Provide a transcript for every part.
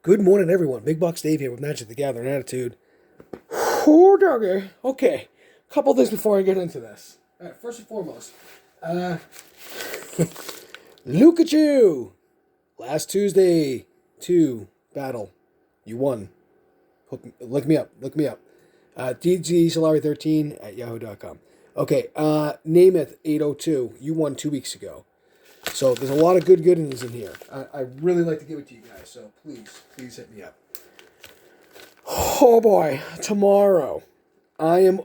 Good morning, everyone. Big Box Dave here with Magic the Gathering Attitude. Oh, doggy. Okay, couple things before I get into this. All right, first and foremost, look at you. Last Tuesday, 2 battle, you won. Look me up. Look me up. DG Solari 13 at yahoo.com. Okay, Namath 802. You won 2 weeks ago. So there's a lot of good goodness in here. I really like to give it to you guys. So please hit me up. Oh boy, tomorrow I am.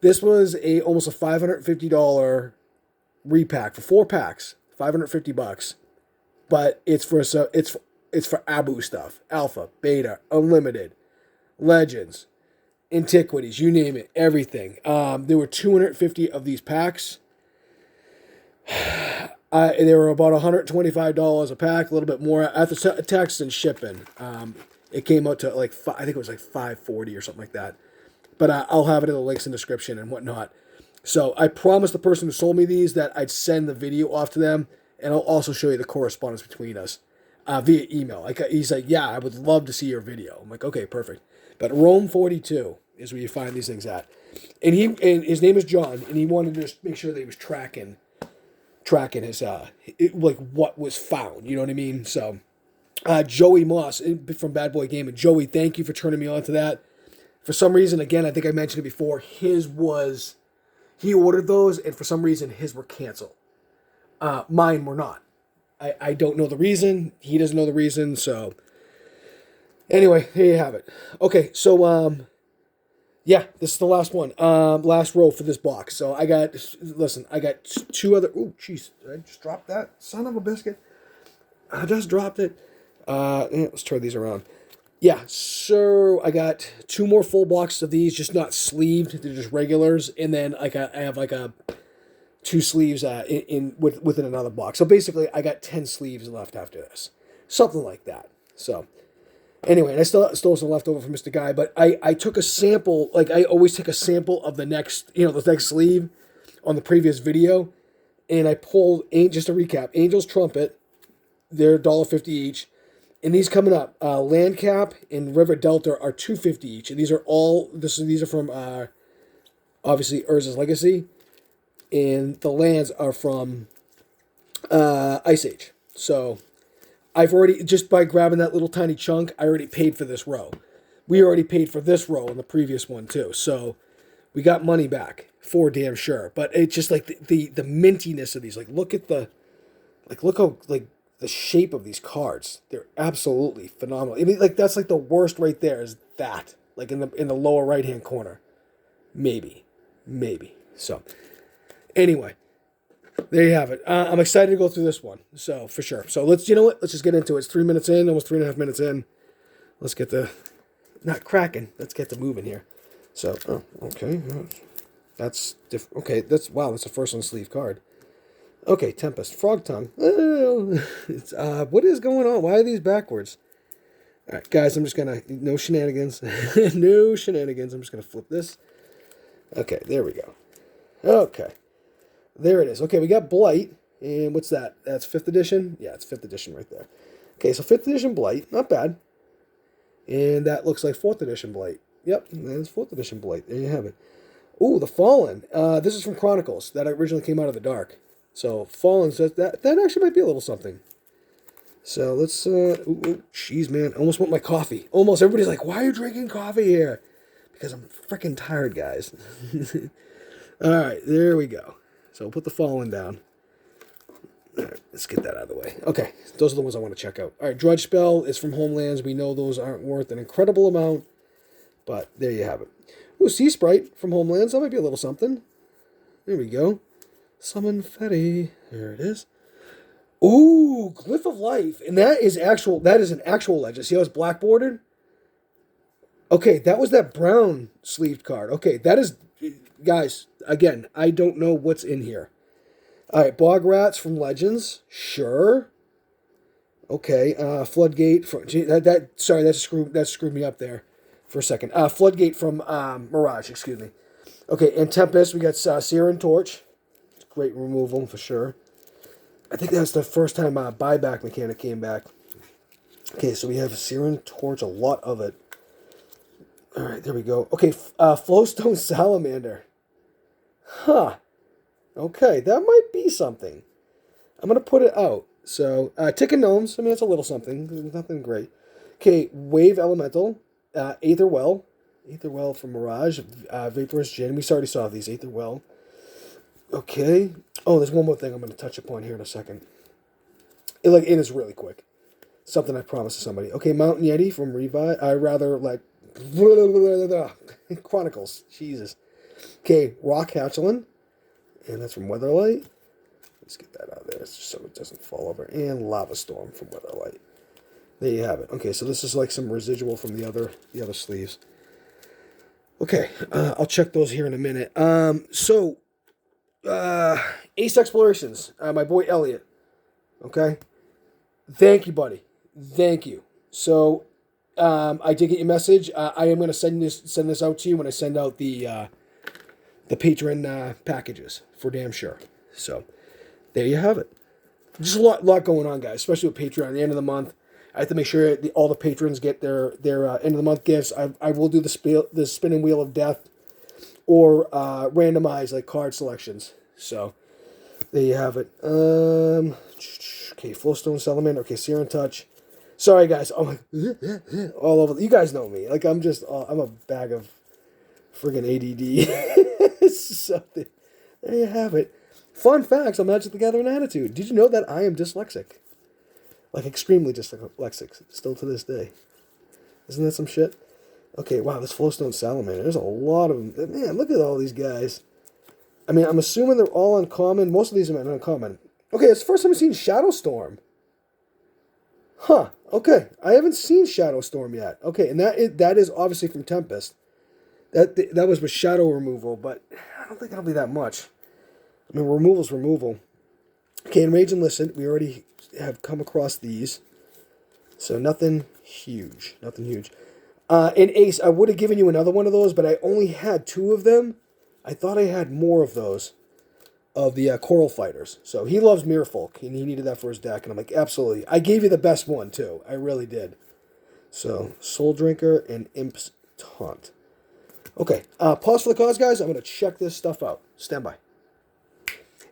This was almost a $550 repack for 4 packs, $550, but it's for Abu stuff, Alpha, Beta, Unlimited, Legends, Antiquities, you name it, everything. There were 250 of these packs. They were about $125 a pack, a little bit more after tax and shipping. It came out to I think it was like $540 or something like that. But I'll have it in the links in the description and whatnot. So I promised the person who sold me these that I'd send the video off to them, and I'll also show you the correspondence between us via email. He's like, yeah, I would love to see your video. I'm like, okay, perfect. But Rome 42 is where you find these things at, and his name is John, and he wanted to just make sure that he was tracking his what was found. You know what I mean? So Joey Moss from Bad Boy Gaming. Joey, thank you for turning me on to that. For some reason, again, I think I mentioned it before, he ordered those, and for some reason, his were canceled. Mine were not. I don't know the reason. He doesn't know the reason, so anyway, here you have it. Okay, so, yeah, this is the last one. Last row for this box. So I got 2 other, oh, jeez, did I just drop that? Son of a biscuit. I just dropped it. Let's turn these around. Yeah, so I got 2 more full boxes of these, just not sleeved. They're just regulars, and then I have 2 sleeves within another box. So basically, I got 10 sleeves left after this, something like that. So anyway, and I still some left over from Mr. Guy, but I took a sample. Like I always take a sample of the next sleeve on the previous video, and I pulled just to recap, Angel's Trumpet. They're $1.50 each. And these coming up, Landcap and River Delta are $2.50 each, and these are from obviously Urza's Legacy, and the lands are from Ice Age. So I've already, just by grabbing that little tiny chunk, I already paid for this row. We already paid for this row in the previous one too, so we got money back for damn sure. But it's just like the mintiness of these. Look how the shape of these cards. They're absolutely phenomenal. I mean, that's the worst right there is that. In the lower right hand corner. Maybe. So anyway, there you have it. I'm excited to go through this one. So for sure. So let's just get into it. It's 3 minutes in, almost 3.5 minutes in. Let's get not cracking. Let's get the moving here. So, okay. That's okay. That's the first on sleeve card. Okay, Tempest. Frog Tongue. What is going on? Why are these backwards? All right, guys, I'm just going to... No shenanigans. No shenanigans. I'm just going to flip this. Okay, there we go. Okay. There it is. Okay, we got Blight. And what's that? That's 5th edition? Yeah, it's 5th edition right there. Okay, so 5th edition Blight. Not bad. And that looks like 4th edition Blight. Yep, that's 4th edition Blight. There you have it. Ooh, the Fallen. This is from Chronicles. That originally came out of the Dark. So, Fallen says that actually might be a little something. So, let's, jeez, man. I almost want my coffee. Almost. Everybody's like, why are you drinking coffee here? Because I'm freaking tired, guys. All right, there we go. So, we'll put the Fallen down. All right, let's get that out of the way. Okay, those are the ones I want to check out. All right, Drudge Spell is from Homelands. We know those aren't worth an incredible amount, but there you have it. Ooh, Sea Sprite from Homelands. That might be a little something. There we go. Summon Fetty. There it is. Ooh, Glyph of Life. And that is an actual legend. See how it's black bordered? Okay, that was that brown sleeved card. Okay, that is, guys, again, I don't know what's in here. All right, Bog Rats from Legends. Sure. Okay, Floodgate from, sorry, that screwed me up there for a second. Floodgate from Mirage, excuse me. Okay, and Tempest, we got Seer and Torch. Great removal for sure. I think that's the first time buyback mechanic came back. Okay, so we have Searing Torch, a lot of it. All right, there we go. Okay, Flowstone Salamander. Huh. Okay, that might be something. I'm going to put it out. So, Ticking Gnomes. I mean, it's a little something. Nothing great. Okay, Wave Elemental. Aether Well. Aether Well from Mirage. Vaporous Gin. We already saw these. Aether Well. Okay. Oh, there's one more thing I'm going to touch upon here in a second. It is really quick. Something I promised to somebody. Okay, Mountain Yeti from Revive. Chronicles. Jesus. Okay, Rock Hatchelin. And that's from Weatherlight. Let's get that out of there just so it doesn't fall over. And Lava Storm from Weatherlight. There you have it. Okay, so this is like some residual from the other sleeves. Okay, I'll check those here in a minute. Ace Explorations. My boy Elliot. Okay. Thank you, buddy. Thank you. So, I did get your message. I am going to send this out to you when I send out the patron packages for damn sure. So, there you have it. Just a lot going on, guys, especially with Patreon. At the end of the month, I have to make sure all the patrons get their end of the month gifts. I will do the spinning wheel of death or randomize like card selections. So there you have it. Okay, Flowstone Salamander. Okay, Searing Touch. Sorry, guys. I'm like all over. You guys know me. Like I'm a bag of friggin' ADD. So there you have it. Fun facts on Magic the Gathering Attitude. Did you know that I am dyslexic? Like, extremely dyslexic, still to this day. Isn't that some shit? Okay, wow, this Flowstone Salamander. There's a lot of them. Man, look at all these guys. I mean, I'm assuming they're all uncommon. Most of these are uncommon. Okay, it's the first time I've seen Shadow Storm. Huh, okay. I haven't seen Shadow Storm yet. Okay, and that is obviously from Tempest. That was with shadow removal, but I don't think it'll be that much. I mean, removal's removal. Okay, and Rage and Listen, we already have come across these. So nothing huge. Nothing huge. In Ace, I would have given you another one of those, but I only had 2 of them. I thought I had more of those. Of the Coral Fighters. So he loves Mirfolk, and he needed that for his deck. And I'm like, absolutely. I gave you the best one, too. I really did. So, Soul Drinker and Imp's Taunt. Okay, pause for the cause, guys. I'm going to check this stuff out. Stand by.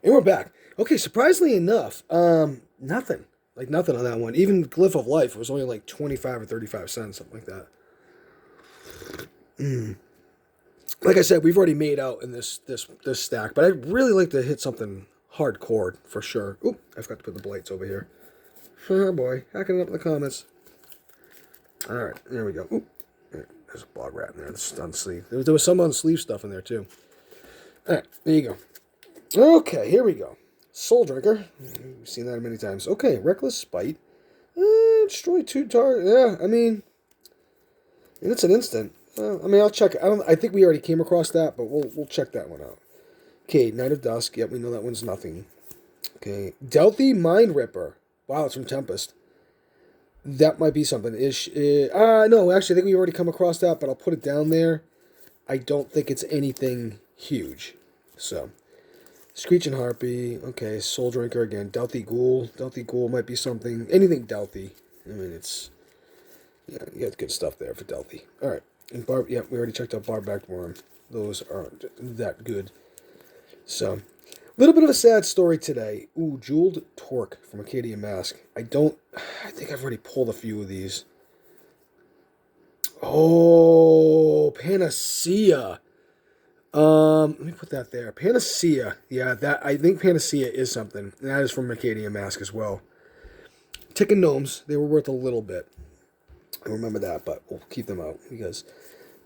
And we're back. Okay, surprisingly enough, nothing. Like, nothing on that one. Even Glyph of Life was only like 25 or 35 cents, something like that. Like I said, we've already made out in this stack, but I'd really like to hit something hardcore for sure. Oop, I forgot to put the blights over here. Oh boy, hacking up in the comments. All right, there we go. Oop, there's a bog rat in there. This is on sleeve. There was some on sleeve stuff in there too. All right, there you go. Okay, here we go. Soul Drinker. We've seen that many times. Okay, Reckless Spite. Destroy 2 targets. Yeah, I mean, and it's an instant. I mean, I'll check. I think we already came across that, but we'll check that one out. Okay, Night of Dusk. Yep, we know that one's nothing. Okay, Delphi Mind Ripper. Wow, it's from Tempest. That might be something. No, actually, I think we've already come across that, but I'll put it down there. I don't think it's anything huge. So, Screeching Harpy. Okay, Soul Drinker again. Delphi Ghoul. Delphi Ghoul might be something. Anything Delphi. I mean, it's... Yeah, you got good stuff there for Delphi. All right. And we already checked out Barback Worm. Those aren't that good. So, a little bit of a sad story today. Ooh, Jeweled Torque from Acadian Mask. I think I've already pulled a few of these. Oh, Panacea. Let me put that there. Panacea. Yeah, I think Panacea is something. And that is from Acadian Mask as well. Ticking Gnomes. They were worth a little bit. I remember that, but we'll keep them out because.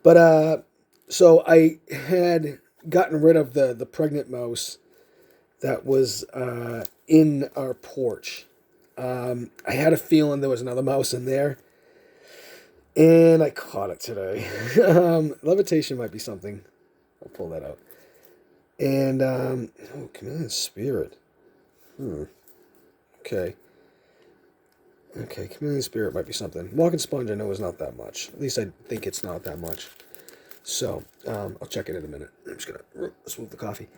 But so I had gotten rid of the pregnant mouse that was in our porch. I had a feeling there was another mouse in there, and I caught it today. Levitation might be something. I'll pull that out. And Chameleon Spirit. Okay. Okay, Chameleon Spirit might be something. Walking Sponge I know is not that much. At least I think it's not that much. So, I'll check it in a minute. I'm just going to let's move the coffee.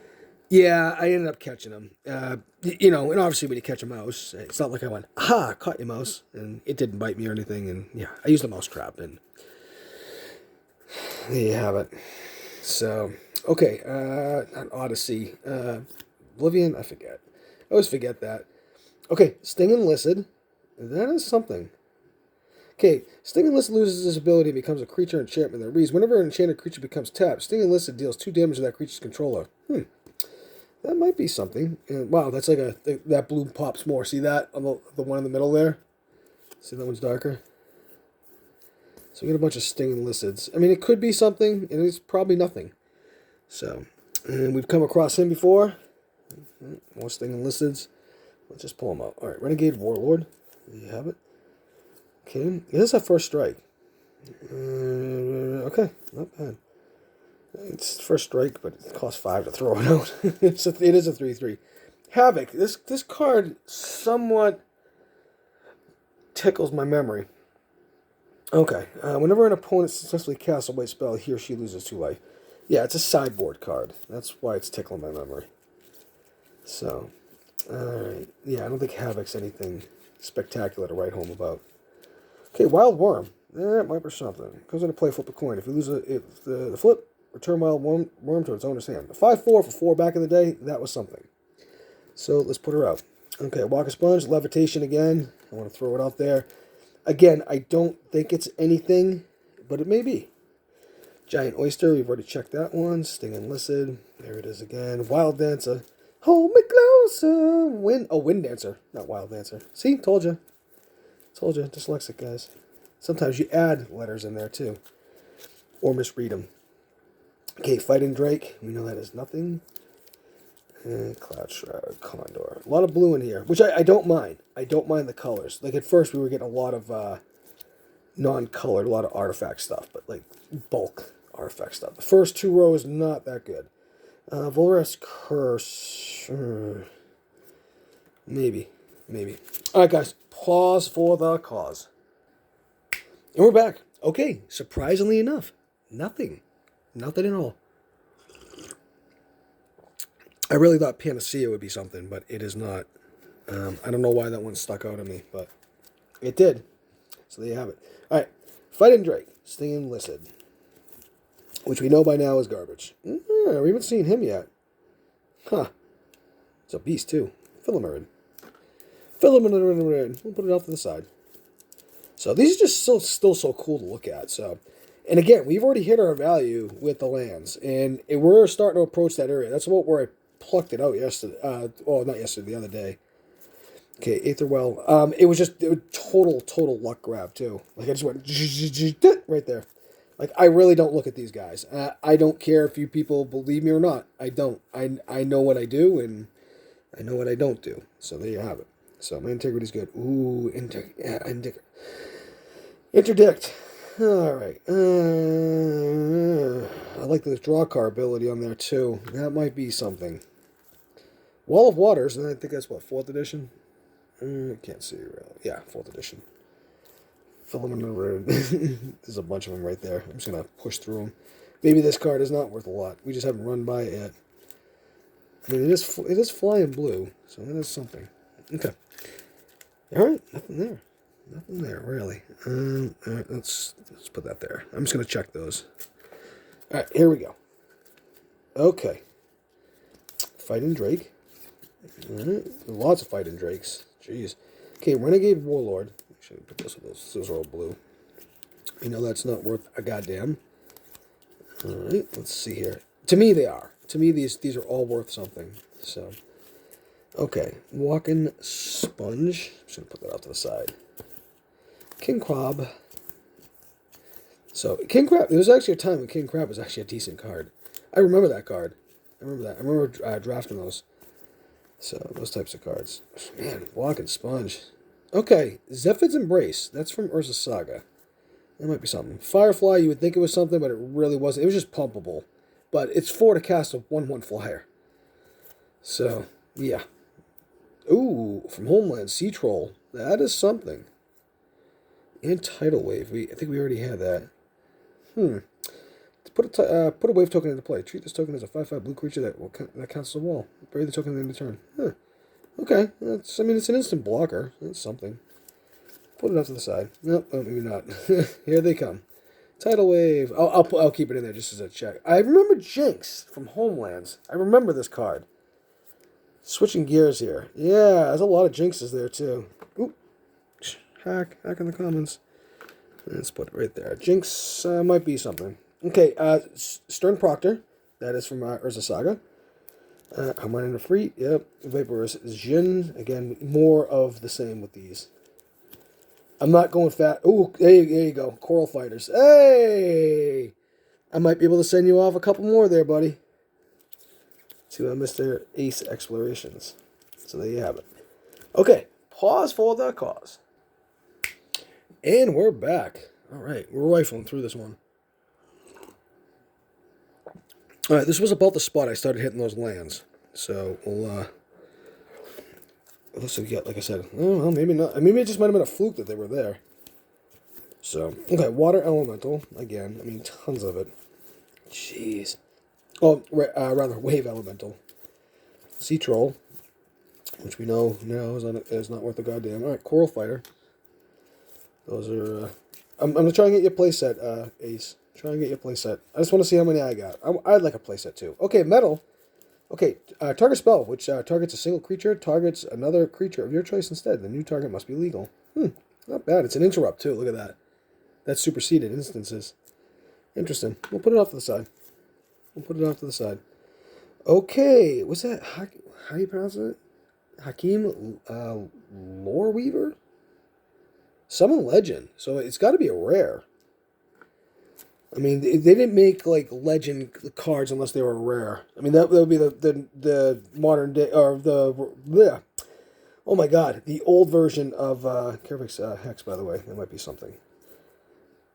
Yeah, I ended up catching him. And obviously when you catch a mouse, it's not like I went, aha, caught your mouse, and it didn't bite me or anything. And yeah, I used a mouse trap, and there you have it. So, okay, not Odyssey. Oblivion, I forget. I always forget that. Okay, Sting Enlisted. That is something. Okay, Sting Enlisted loses his ability and becomes a creature enchantment that reads, whenever an enchanted creature becomes tapped, Sting Enlisted deals 2 damage to that creature's controller. That might be something. Wow, that's like that blue pops more. See that on the one in the middle there? See that one's darker? So we get a bunch of Sting Enlisteds. I mean, it could be something, and it's probably nothing. So, and we've come across him before. More Sting Enlisteds. Let's just pull him out. All right, Renegade Warlord. There you have it. Okay, this is our first strike. Okay, not bad. It's first strike, but it costs 5 to throw it out. It is a 3/3. Havoc. This card somewhat tickles my memory. Okay, whenever an opponent successfully casts a white spell, he or she loses 2 life. Yeah, it's a sideboard card. That's why it's tickling my memory. So, alright. Yeah, I don't think Havoc's anything spectacular to write home about. Okay, Wild Worm. That might be something. Comes into play, flip a coin. If you lose the flip, return Wild Worm to its owner's hand. A 5/4 for 4 back in the day, that was something. So let's put her out. Okay, Walk a Sponge, Levitation again. I want to throw it out there. Again, I don't think it's anything, but it may be. Giant Oyster, we've already checked that one. Sting Enlisted, there it is again. Wild Dancer, hold me closer. Wind Dancer, not Wild Dancer. See, told you. Told you, dyslexic guys. Sometimes you add letters in there too, or misread them. Okay, Fighting Drake, we know that is nothing. And Cloud Shroud, Condor. A lot of blue in here, which I don't mind. I don't mind the colors. Like at first we were getting a lot of non-colored, a lot of artifact stuff, but like bulk artifact stuff. The first 2 rows, not that good. Volra's Curse. Maybe. Alright guys, pause for the cause. And we're back. Okay, surprisingly enough, nothing. Nothing at all. I really thought Panacea would be something, but it is not. I don't know why that one stuck out at me, but it did. So there you have it. All right, Fighting Drake, Sting Enlisted, which we know by now is garbage. We haven't seen him yet. Huh. It's a beast, too. Philomerid. We'll put it off to the side. So these are just still so cool to look at. So, and again, we've already hit our value with the lands, and we're starting to approach that area. That's about where I plucked it out yesterday. Not yesterday, the other day. Okay, Aetherwell. It was total luck grab too. Like I just went right there. Like I really don't look at these guys. I don't care if you people believe me or not. I don't. I know what I do and I know what I don't do. So there you have it. So my integrity's good. Ooh, interdict. All right. I like the draw card ability on there too. That might be something. Wall of Waters, and I think that's what, 4th edition. Can't see really. Yeah, 4th edition. There's a bunch of them right there. I'm just gonna push through them. Maybe this card is not worth a lot. We just haven't run by it yet. I mean, it is flying blue, so that is something. Okay. All right, nothing there. Nothing there, really. All right, let's put that there. I'm just gonna check those. All right, here we go. Okay. Fighting Drake. All right, lots of Fighting Drakes. Jeez. Okay, Renegade Warlord. Actually, put those are all blue. You know that's not worth a goddamn. All right, let's see here. To me, they are. To me, these are all worth something. So, okay, Walking Sponge. I'm just gonna put that off to the side. King Crab. So King Crab. There was actually a time when King Crab was actually a decent card. I remember that card. I remember drafting those. So those types of cards. Man, Walking Sponge. Okay, Zephyr's Embrace. That's from Urza Saga. That might be something. Firefly, you would think it was something, but it really wasn't. It was just pumpable. But it's 4 to cast a 1/1 flyer. So, yeah. Ooh, from Homeland, Sea Troll. That is something. And Tidal Wave. I think we already had that. Put a wave token into play. Treat this token as a 5/5 blue creature that counts as a wall. Bury the token in the turn. Huh. Okay, it's an instant blocker. That's something. Put it off to the side. Nope, oh, maybe not. Here they come. Tidal Wave. I'll keep it in there just as a check. I remember Jinx from Homelands. I remember this card. Switching gears here. Yeah, there's a lot of Jinxes there too. Oop. Hack in the comments. Let's put it right there. Jinx might be something. Okay, Stern Proctor. That is from Urza Saga. Harmonic and Free. Yep. Vaporous Jin. Again, more of the same with these. I'm not going fat. Ooh, there you go. Coral Fighters. Hey! I might be able to send you off a couple more there, buddy. To Mr. Ace Explorations. So there you have it. Okay, pause for the cause. And we're back. All right, we're rifling through this one. All right, this was about the spot I started hitting those lands. So we'll let's get, like I said, well, maybe not. Maybe it just might have been a fluke that they were there. So, okay, Water Elemental. Again, I mean, tons of it. Jeez. Oh, rather, Wave Elemental. Sea Troll, which we know now is not worth a goddamn. All right, Coral Fighter. Those are... I'm going to try and get your playset, Ace. Try and get your playset. I just want to see how many I got. I'd like a playset, too. Okay, Metal. Okay, target spell, which targets a single creature, targets another creature of your choice instead. The new target must be legal. Not bad. It's an interrupt, too. Look at that. That's superseded instances. Interesting. We'll put it off to the side. Okay, what's that? How do you pronounce it? Hakeem Loreweaver? Summon Legend. So it's got to be a rare. I mean, they didn't make like legend cards unless they were rare. I mean, that would be the modern day or the oh my god, the old version of Carefix Hex. By the way, that might be something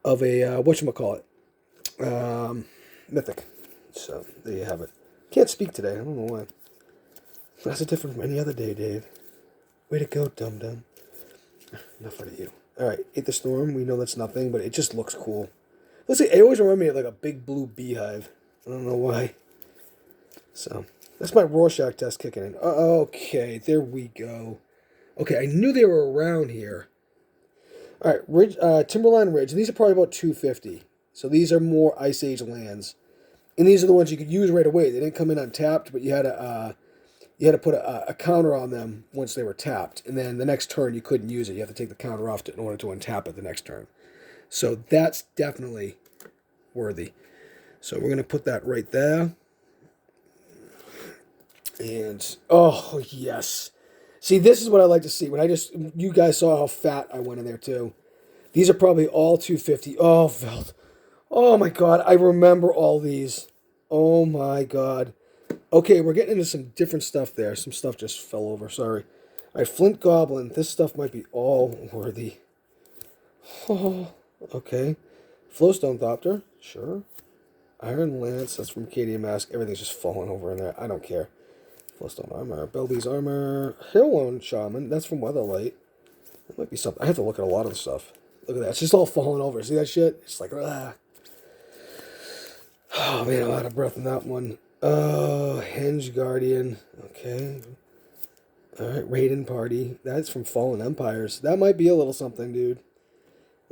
of a whatchamacallit, mythic. So there you have it. Can't speak today. I don't know why. That's different from any other day, Dave. Way to go, dum dum. Enough out of you. All right, Eat the Storm. We know that's nothing, but it just looks cool. Let's see, it always reminds me of like a big blue beehive. I don't know why. So, that's my Rorschach test kicking in. Okay, there we go. Okay, I knew they were around here. Alright, Timberline Ridge. And these are probably about 250. So these are more Ice Age lands. And these are the ones you could use right away. They didn't come in untapped, but you had to put a counter on them once they were tapped. And then the next turn you couldn't use it. You have to take the counter off in order to untap it the next turn. So that's definitely worthy. So we're going to put that right there. And, oh, yes. See, this is what I like to see. You guys saw how fat I went in there, too. These are probably all 250. Oh, Veld. Oh, my God. I remember all these. Oh, my God. Okay, we're getting into some different stuff there. Some stuff just fell over. Sorry. All right, Flint Goblin. This stuff might be all worthy. Oh, okay. Flowstone Thopter. Sure. Iron Lance. That's from Cadian Mask. Everything's just falling over in there. I don't care. Flowstone Armor. Belby's Armor. Hillone Shaman. That's from Weatherlight. That might be something. I have to look at a lot of the stuff. Look at that. It's just all falling over. See that shit? It's like, ah. Oh, man, I'm out of breath in that one. Oh, Henge Guardian. Okay. Alright, Raiden Party. That's from Fallen Empires. That might be a little something, dude.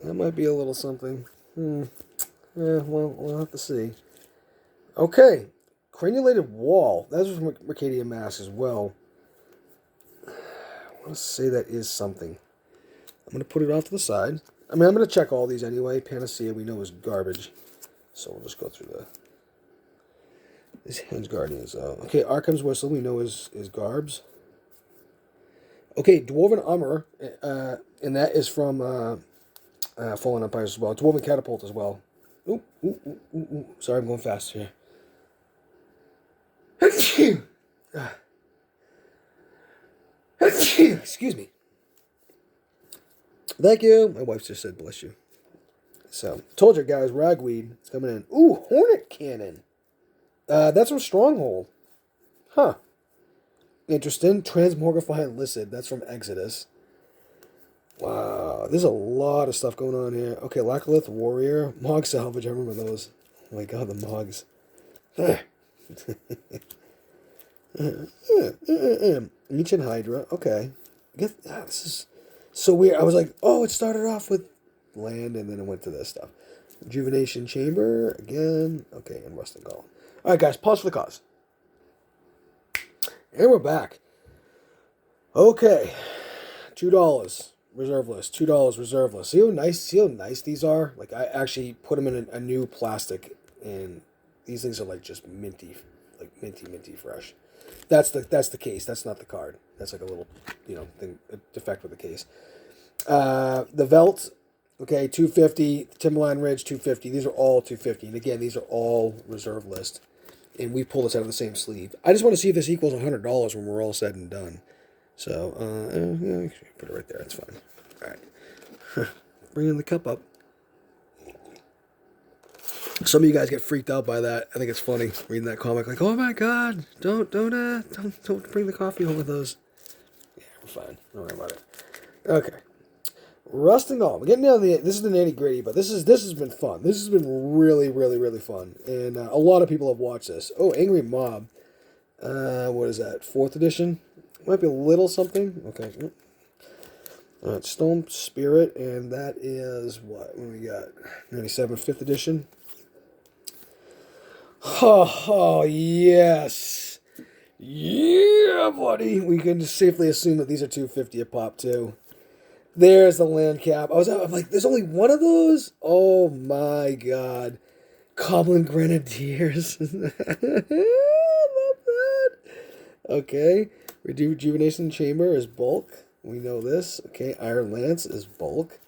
That might be a little something. Yeah, well, we'll have to see. Okay. Crenulated Wall. That's from Mercadian Mask as well. I want to say that is something. I'm going to put it off to the side. I mean, I'm going to check all these anyway. Panacea we know is garbage. So we'll just go through these Henge Guardians. Okay, Arkham's Whistle we know is Garbs. Okay, Dwarven Armor. And that is from... Fallen Empires as well. Dwarven Catapult as well. Ooh. Sorry, I'm going fast here. Excuse me. Thank you. My wife just said bless you. So, told you guys, Ragweed is coming in. Ooh, Hornet Cannon. That's from Stronghold. Huh. Interesting. Transmogrify Illicit. That's from Exodus. Wow, there's a lot of stuff going on here. Okay, Laccolith Warrior, Mog Salvage, I remember those. Oh my god, the mugs. Ancient Hydra. Okay. This is so weird. I was like, oh, it started off with land and then it went to this stuff. Rejuvenation Chamber. Again. Okay, and Rusting Golem. All right, guys. Pause for the cause. And we're back. Okay. $2. Reserve list. $2 reserve list. See how nice these are? Like, I actually put them in a new plastic, and these things are like just minty, like minty fresh. That's the case. That's not the card. That's like a little, thing, a defect with the case. The Velt, okay, $250. Timberline Ridge, $250. These are all $250. And again, these are all reserve list. And we pull this out of the same sleeve. I just want to see if this equals $100 when we're all said and done. So, put it right there. That's fine. All right. Bringing the cup up. Some of you guys get freaked out by that. I think it's funny reading that comic. Like, oh my god, don't bring the coffee home with those. Yeah, we're fine. Don't worry about it. Okay. Rusting Golem. We're getting down to this is the nitty-gritty, but this has been fun. This has been really, really, really fun. And a lot of people have watched this. Oh, Angry Mob. What is that? 4th edition? Might be a little something. Okay. All right, Stone Spirit, and that is what we got? 97, 5th edition. Oh, yes. Yeah, buddy. We can just safely assume that these are $250 a pop, too. There's the land cap. I'm like, there's only one of those? Oh, my God. Goblin Grenadiers. Love that. Okay. Rejuvenation Chamber is bulk. We know this. Okay. Iron Lance is bulk.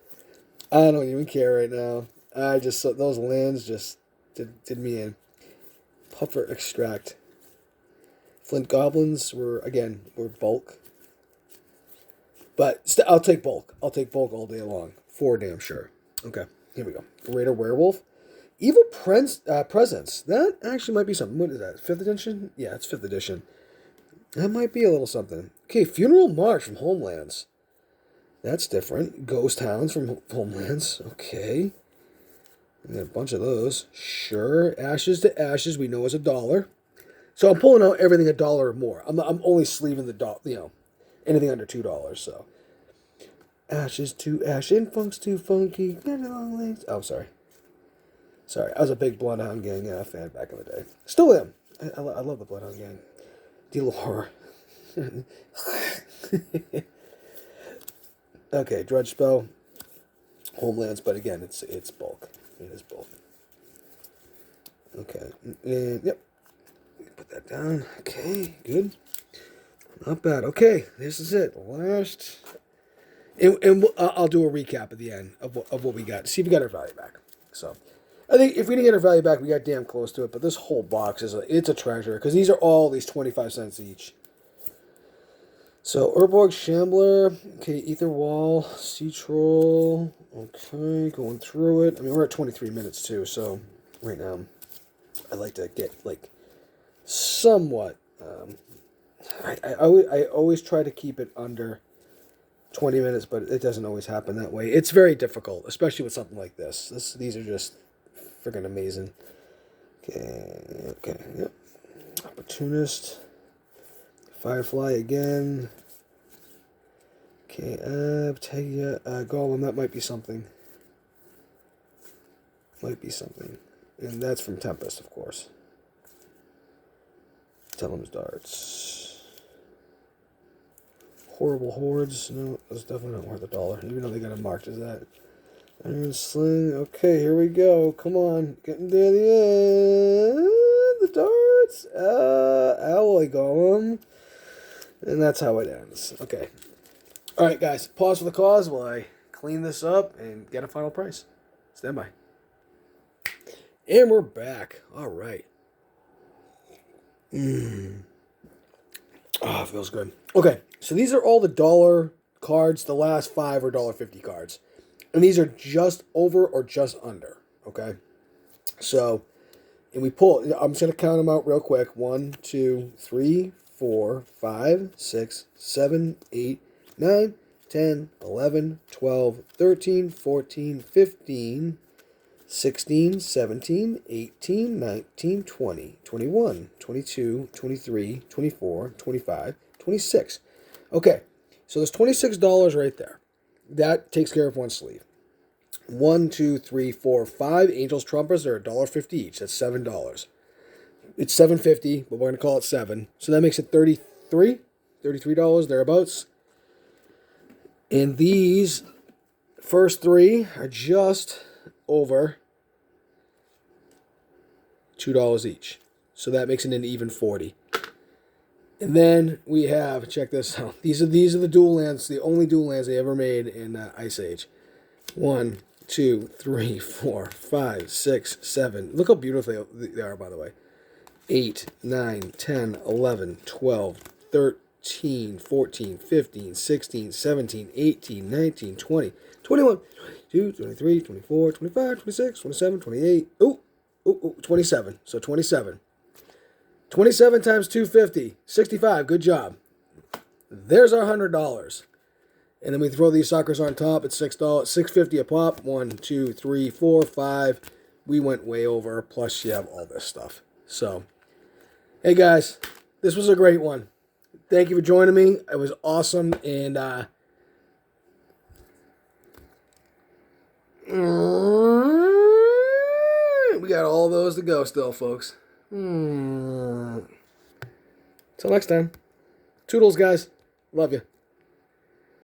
I don't even care right now. Those lands just did me in. Puffer Extract. Flint Goblins were bulk. But I'll take bulk. I'll take bulk all day long. For damn sure. Okay. Here we go. Raider Werewolf. Evil Presence. That actually might be something. What is that? 5th edition? Yeah, it's 5th edition. That might be a little something. Okay, Funeral March from Homelands. That's different. Ghost Hounds from Homelands. Okay. And then a bunch of those. Sure. Ashes to Ashes, we know is $1. So I'm pulling out everything $1 or more. I'm only sleeving the anything under $2. So Ashes to Ash, Funk's too funky. Oh, sorry. I was a big Bloodhound Gang fan back in the day. Still am. I love the Bloodhound Gang. Deal of Horror. Okay, Drudge Spell. Homelands, but again, it's bulk. It is bulk. Okay, and yep. Put that down. Okay, good. Not bad. Okay, this is it. Last, and I'll do a recap at the end of what we got. See if we got our value back. So, I think if we didn't get our value back, we got damn close to it. But this whole box it's a treasure because these are all these 25 cents each. So Urborg Shambler, okay, Ether Wall, Sea Troll, okay, going through it. I mean, we're at 23 minutes too, so right now I like to get like somewhat. I always try to keep it under 20 minutes, but it doesn't always happen that way. It's very difficult, especially with something like this. These are just freaking amazing. Okay, yep. Opportunist. Firefly again. Okay, Golem, that might be something. And that's from Tempest, of course. Telem's Darts. Horrible Hordes. No, that's definitely not worth $1, even though they got it marked as that. Iron Sling. Okay, here we go. Come on. Getting to the end. The Darts. Alloy Golem. And that's how it ends. Okay. All right, guys. Pause for the cause while I clean this up and get a final price. Stand by. And we're back. All right. Oh, it feels good. Okay, so these are all the $1 cards. The last 5 are $1.50 cards. And these are just over or just under. Okay? So, and we pull, I'm just going to count them out real quick. 1, 2, 3, 4, 5, 6, 7, 8, 9, 10, 11, 12, 13, 14, 15, 16, 17, 18, 19, 20, 21, 22, 23, 24, 25, 26. Okay, so there's $26 right there. That takes care of one sleeve. 1, 2, 3, 4, 5 Angels Trumpers are $1.50 each. That's $7. It's $7.50, but we're going to call it 7. So that makes it $33 thereabouts. And these first 3 are just over $2 each. So that makes it an even 40. And then we have, check this out. These are the dual lands, the only dual lands they ever made in Ice Age. 1, 2, 3, 4, 5, 6, 7. Look how beautiful they are, by the way. 8, 9, 10, 11, 12, 13, 14, 15, 16, 17, 18, 19, 20, 21, 22, 23, 24, 25, 26, 27, 28. Ooh, 27. So 27. 27 times 250, 65. Good job. There's our $100. And then we throw these suckers on top. It's $6, $6.50 a pop. 1, 2, 3, 4, 5. We went way over. Plus you have all this stuff. So, hey guys, this was a great one. Thank you for joining me. It was awesome. And we got all those to go still, folks. Till next time. Toodles, guys. Love you.